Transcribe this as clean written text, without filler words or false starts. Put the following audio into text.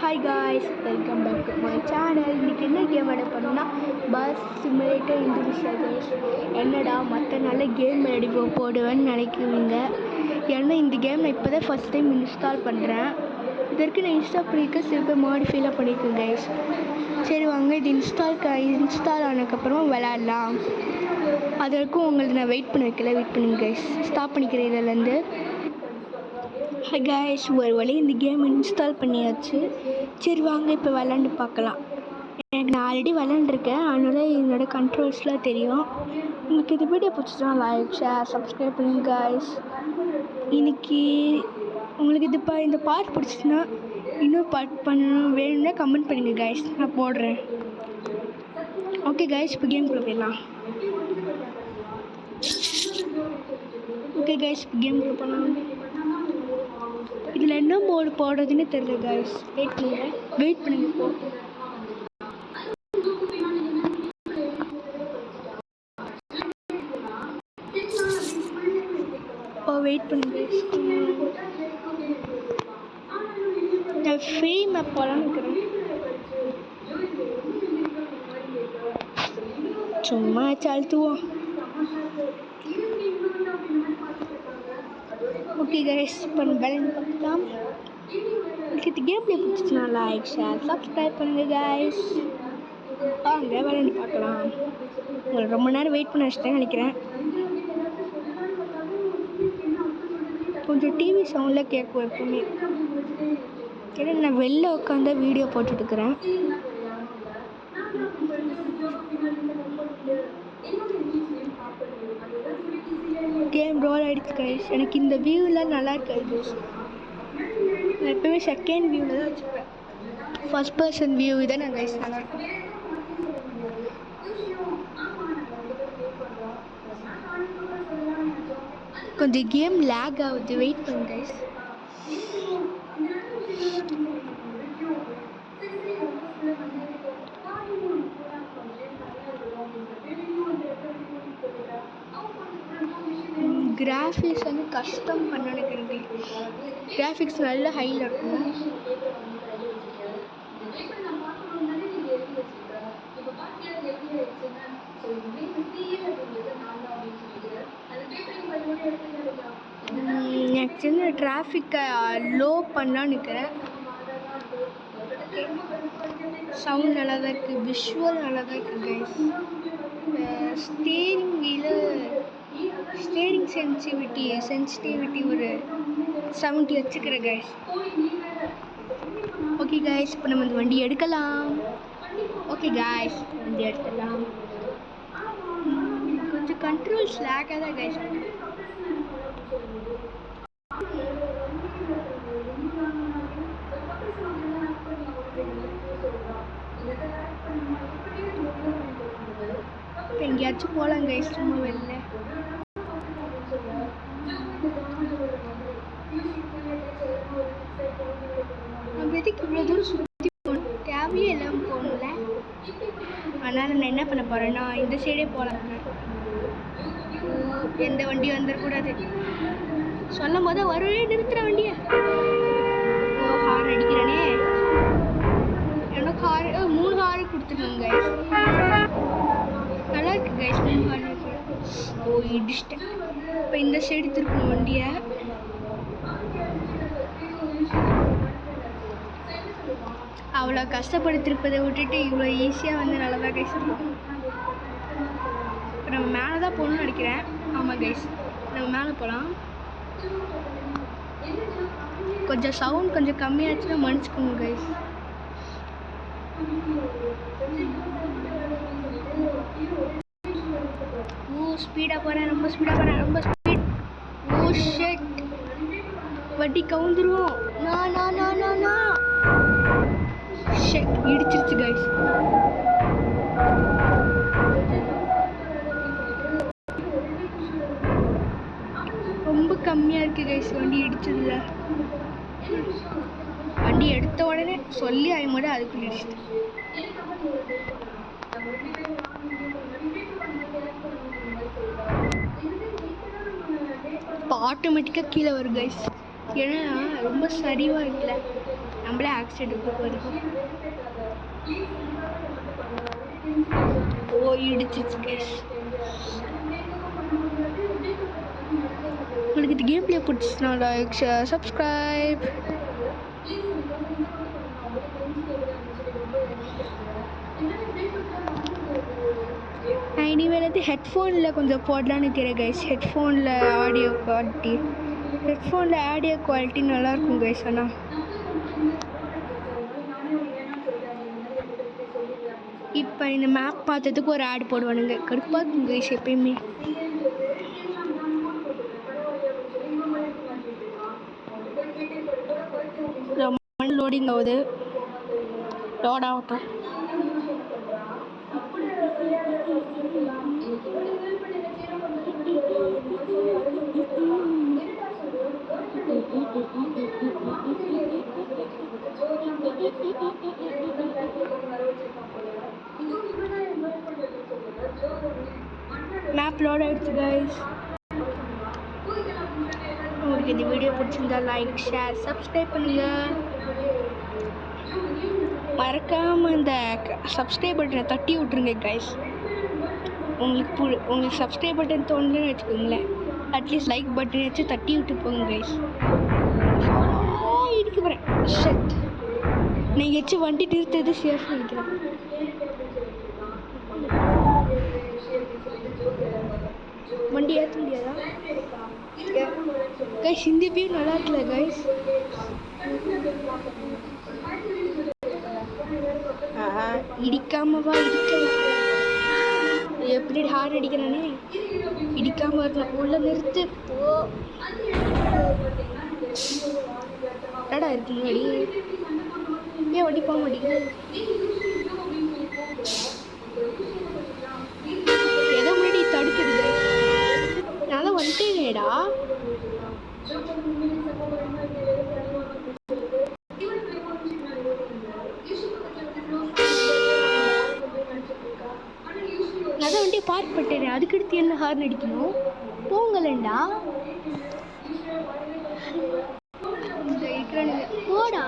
Hi guys, welcome back to my channel. இன்றைக்கி என்ன game விளையாட பண்ணோம்னா பஸ் சிமுலேட்டர் இந்தோனேஷியா கைஸ். என்னடா மற்ற நல்ல கேம் விளையாடி போடுவேன்னு நினைக்குவீங்க. ஏன்னா இந்த கேம் நான் இப்போ தான் ஃபஸ்ட் டைம் இன்ஸ்டால் பண்ணுறேன். இதற்கு நான் இன்ஸ்டால் பண்ணியிருக்க சில பேர் மாடிஃபைலாம் பண்ணியிருக்கேன் கைஸ். சரி வாங்க, இது இன்ஸ்டால் ஆனதுக்கப்புறமா விளையாடலாம். அதற்கும் உங்களுக்கு நான் வெயிட் பண்ண வைக்கல, வெயிட் பண்ணுங்க கைஸ். ஸ்டாப் பண்ணிக்கிறேன் இதிலேருந்து. ஹை காய்ஸ், ஒரு வழி இந்த கேம் இன்ஸ்டால் பண்ணியாச்சு. சரி வாங்க இப்போ விளாண்டு பார்க்கலாம். எனக்கு நான் ஆல்ரெடி விளாண்டுருக்கேன், அதனால் என்னோடய கண்ட்ரோல்ஸ்லாம் தெரியும். உங்களுக்கு இது வீடியோ பிடிச்சிச்சுன்னா லைக், ஷேர், சப்ஸ்கிரைப் பண்ணுங்க காய்ஸ். இன்றைக்கி உங்களுக்கு இந்த பார்ட் பிடிச்சிச்சுன்னா இன்னொரு பார்ட் பண்ணணும் வேணும்னா கமெண்ட் பண்ணுங்கள் காய்ஸ், நான் போடுறேன். ஓகே காய்ஸ், இப்போ கேம்குள்ளே போயிடலாம். ஓகே காய்ஸ், இப்போ கேம்குள்ளே போகலாம். இதில் என்ன மோடு போடுறதுன்னு தெரியல காய்ஸ். வெயிட் பண்ணுங்க வெயிட் பண்ணுங்க. நான் ஃப்ரீ மேப் போகலான்னு இருக்கிறேன். சும்மா சாழ்த்துவோம். ஓகே கைஸ், இப்போ நம்ம விளையாண்டு பார்க்கலாம். உங்களுக்கு இந்த கேம் பிடிச்சிச்சுன்னா லைக், ஷேர், சப்ஸ்கிரைப் பண்ணுங்கள் கைஸ். வாங்க விளையாண்டு பார்க்கலாம். உங்களுக்கு ரொம்ப நேரம் வெயிட் பண்ண வச்சுட்டேன்னு நினைக்கிறேன். கொஞ்சம் டிவி சவுண்டில் கேட்கும் எப்பவுமே. ஏன்னா நான் வெளில உட்காந்து வீடியோ போட்டுட்ருக்கிறேன். கேம் ரோல் ஆகிடுச்சு கைஸ். எனக்கு இந்த வியூவில் நல்லா இருக்காது கைஸ். நான் எப்போவுமே செகண்ட் வியூவில் தான் வச்சுப்பேன். ஃபர்ஸ்ட் பர்சன் வியூ தான் நான் கைஸ் நல்லாயிருக்கும். கொஞ்சம் கேம் லேக் ஆகுது, வெயிட் பண்ணுங்க கைஸ். கிராஃபிக்ஸ் வந்து கஸ்டம் பண்ண எனக்கு கிராஃபிக்ஸ் நல்ல ஹையில் இருக்கும். எனக்கு சின்ன டிராஃபிக்கை லோ பண்ணான்னு இருக்கிறேன். சவுண்ட் நல்லா தான் இருக்குது, விஷுவல் நல்லா தான் இருக்குது கைஸ். ஸ்டேரிங் சென்சிட்டிவிட்டி ஒரு 70 வச்சுக்கிறேன் கைஸ். ஓகே கைஸ், இப்போ நம்ம இந்த வண்டி எடுக்கலாம். ஓகே கைஸ், வண்டி எடுத்துடலாம். கொஞ்சம் கண்ட்ரோல்ஸ் லேக்காக தான் கைஸ். இப்போ எங்கேயாச்சும் போகலாம் கைஸ், சும்மா வெளில. நம்ம எதுக்கு இவ்வளோ தூரம் சுற்றி போகணும்? தேவையே இல்லாமல் போகணும்ல. அதனால் நான் என்ன பண்ண போகிறேன்னா இந்த சைடே போகலாம். எந்த வண்டி வந்துடக்கூடாது. சொல்லும் போது வருவே நிறுத்துகிற வண்டியை. ஹார்ன் அடிக்கிறேனே. எனக்கு 3 ஹார்ன் கொடுத்துருங்க கைஸ். நல்லா இருக்கு கைஸ், 3 ஹார்ன். இடிச்சிட்டேன். இப்போ இந்த சைடு திருப்பணும் வண்டியை. அவ்வளோ கஷ்டப்படுத்திருப்பதை விட்டுட்டு இவ்வளோ ஈஸியாக வந்து நல்லா தான் கைஸ் இருக்கும். இப்போ நம்ம மேலே தான் போகணும்னு நினைக்கிறேன். ஆமாம் கைஸ், நம்ம மேலே போகலாம். கொஞ்சம் சவுண்ட் கொஞ்சம் கம்மியாச்சுன்னா மன்னிச்சுக்கோங்க கைஸ். ஸ்பீடாக போகிறேன், ரொம்ப ஸ்பீடாக போகிறேன், ரொம்ப ஸ்பீட். ஷிட், வண்டி கவுந்துருவோம். நான் ஷிட், இடிச்சிருச்சு கைஸ். ரொம்ப கம்மியாக இருக்குது கைஸ் வண்டி இடிச்சதில்ல. வண்டி எடுத்த உடனே சொல்லி ஆயும்போது அதுக்குள்ள இடிச்சிட்டு. இப்போ ஆட்டோமேட்டிக்காக கீழே வரும் கைஸ். ஏன்னா ரொம்ப சரிவாக இருக்குல்ல. நம்மளே ஆக்சிடென்ட் போயிருக்கோம். ஓ இடிச்சிச்சு கைஸ். உங்களுக்கு இந்த கேம் பிளே பிடிச்சிச்சுனா லைக் ஷேர் சப்ஸ்கிரைப். நான் இனிமேல் வந்து ஹெட்ஃபோனில் கொஞ்சம் போடலான்னு தெரியும் கைஸ். ஹெட்ஃபோனில் ஆடியோ குவாலிட்டி நல்லாயிருக்கும் கைஸ். ஆனால் இப்போ இந்த மேப் பார்த்ததுக்கு ஒரு ஆட் போடுவானுங்க, கடுப்பாக இருக்கும் கைஸ் எப்பயுமே. ரொம்ப லோடிங் ஆகுது, லோட் ஆகட்டும். மேப் லோட் ஆகிடுச்சு கைஸ். உங்களுக்கு இந்த வீடியோ பிடிச்சிருந்தா லைக் ஷேர் சப்ஸ்கிரைப் பண்ணுங்கள். மறக்காமல் இந்த சப்ஸ்கிரைப் பட்டனை தட்டி விட்ருங்க கைஸ். உங்களுக்கு சப்ஸ்கிரைப் பட்டன் தோணுன்னு வச்சுக்கோங்களேன், அட்லீஸ்ட் லைக் பட்டன் வச்சு தட்டி விட்டு போங்க கைஸ். இடிக்க போகிறேன் ஷட். நீங்கள் வச்சு வண்டி நிறுத்தது சேஃப் நினைக்கிறேன். வண்டி ஏற்ற முடியாதா கைஸ்? இந்த வியூ நல்லா இருக்குல்ல கைஸ்? இடிக்காமவா எப்படி ஹார்ன் அடிக்கிறானே, இடிக்காம வரல. உள்ள நிறுத்து போ. என்னடா இருக்கு முன்னாடி? ஏன் வண்டி போக மாட்டேங்குது? ஏதோ முன்னாடி தடுக்குது. நான் தான் வந்துட்டேனேடா. அதான் வண்டியை பார்க் பண்ணிட்டேன், அதுக்கடுத்து என்ன ஹார்ன் அடிக்கணும்? போங்களேண்டா. போடா.